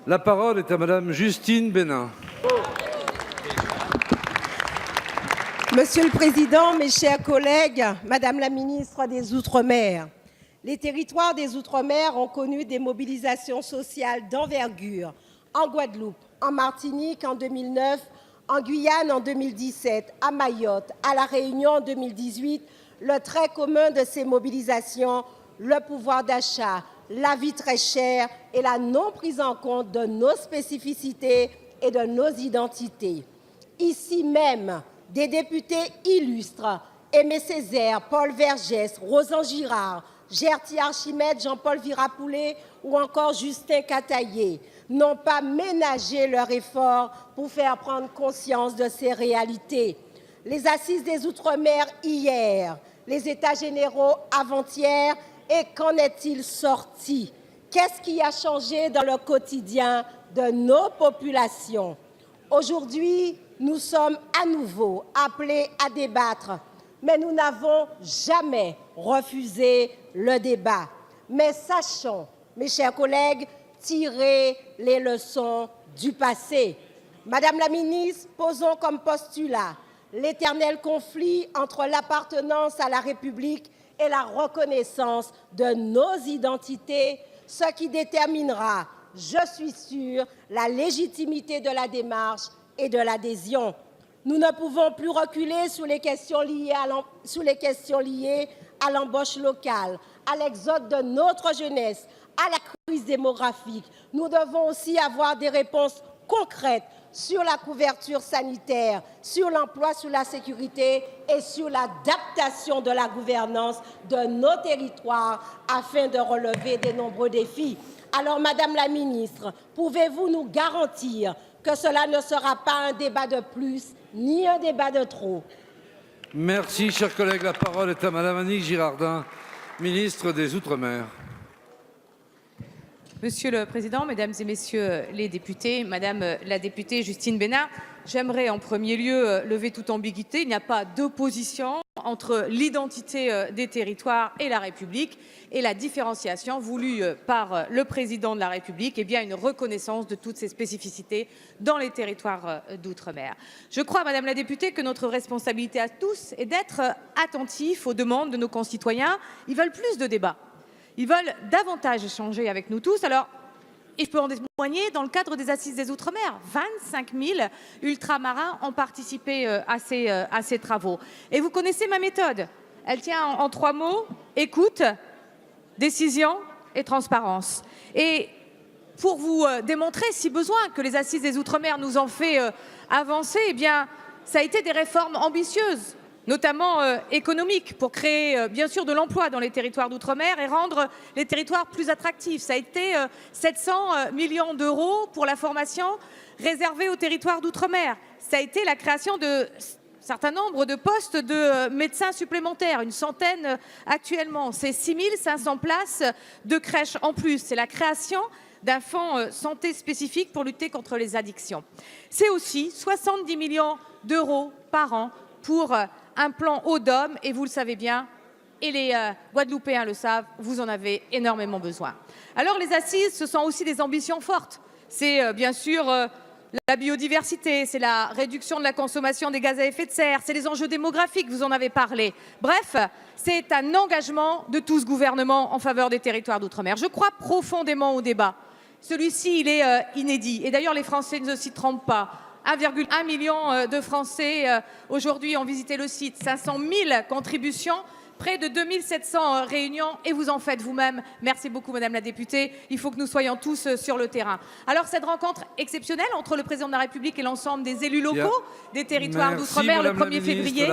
La parole est à Madame Justine Bénin. Monsieur le Président, mes chers collègues, Madame la ministre des Outre-mer, les territoires des Outre-mer ont connu des mobilisations sociales d'envergure en Guadeloupe, en Martinique en 2009, en Guyane en 2017, à Mayotte, à La Réunion en 2018. Le trait commun de ces mobilisations, le pouvoir d'achat, la vie très chère et la non prise en compte de nos spécificités et de nos identités. Ici même, des députés illustres, Aimé Césaire, Paul Vergès, Rosan Girard, Gerty Archimède, Jean-Paul Virapoulet ou encore Justin Cataillé n'ont pas ménagé leur effort pour faire prendre conscience de ces réalités. Les assises des Outre-mer hier, les États généraux avant-hier, et qu'en est-il sorti? Qu'est-ce qui a changé dans le quotidien de nos populations? Aujourd'hui, nous sommes à nouveau appelés à débattre, mais nous n'avons jamais refusé le débat. Mais sachons, mes chers collègues, tirer les leçons du passé. Madame la ministre, posons comme postulat l'éternel conflit entre l'appartenance à la République et la reconnaissance de nos identités, ce qui déterminera, je suis sûre, la légitimité de la démarche et de l'adhésion. Nous ne pouvons plus reculer sur les questions liées à l'embauche locale, à l'exode de notre jeunesse, à la crise démographique. Nous devons aussi avoir des réponses concrètes sur la couverture sanitaire, sur l'emploi, sur la sécurité et sur l'adaptation de la gouvernance de nos territoires afin de relever de nombreux défis. Alors, Madame la ministre, pouvez-vous nous garantir que cela ne sera pas un débat de plus ni un débat de trop? Merci, chers collègues. La parole est à Madame Annick Girardin, ministre des Outre-mer. Monsieur le Président, Mesdames et Messieurs les députés, Madame la députée Justine Bénin, j'aimerais en premier lieu lever toute ambiguïté. Il n'y a pas d'opposition entre l'identité des territoires et la République et la différenciation voulue par le Président de la République, et bien une reconnaissance de toutes ces spécificités dans les territoires d'outre-mer. Je crois, Madame la députée, que notre responsabilité à tous est d'être attentifs aux demandes de nos concitoyens. Ils veulent plus de débats. Ils veulent davantage échanger avec nous tous. Alors, je peux en témoigner dans le cadre des Assises des Outre-mer. 25 000 ultramarins ont participé à ces travaux. Et vous connaissez ma méthode. Elle tient en 3 mots: écoute, décision et transparence. Et pour vous démontrer, si besoin, que les Assises des Outre-mer nous ont fait avancer, eh bien, ça a été des réformes ambitieuses, notamment économiques, pour créer bien sûr de l'emploi dans les territoires d'outre-mer et rendre les territoires plus attractifs. Ça a été 700 millions d'euros pour la formation réservée aux territoires d'outre-mer. Ça a été la création de certain nombre de postes de médecins supplémentaires, une centaine actuellement. C'est 6 500 places de crèches en plus. C'est la création d'un fonds santé spécifique pour lutter contre les addictions. C'est aussi 70 millions d'euros par an pour un plan haut d'homme, et vous le savez bien, et les Guadeloupéens le savent, vous en avez énormément besoin. Alors les assises, ce sont aussi des ambitions fortes. C'est bien sûr la biodiversité, c'est la réduction de la consommation des gaz à effet de serre, c'est les enjeux démographiques, vous en avez parlé. Bref, c'est un engagement de tout ce gouvernement en faveur des territoires d'outre-mer. Je crois profondément au débat. Celui-ci, il est inédit. Et d'ailleurs, les Français ne s'y trompent pas. 1,1 million de Français aujourd'hui ont visité le site, 500 000 contributions, près de 2700 réunions, et vous en faites vous-même. Merci beaucoup, Madame la députée. Il faut que nous soyons tous sur le terrain. Alors, cette rencontre exceptionnelle entre le Président de la République et l'ensemble des élus locaux des territoires d'outre-mer le 1er février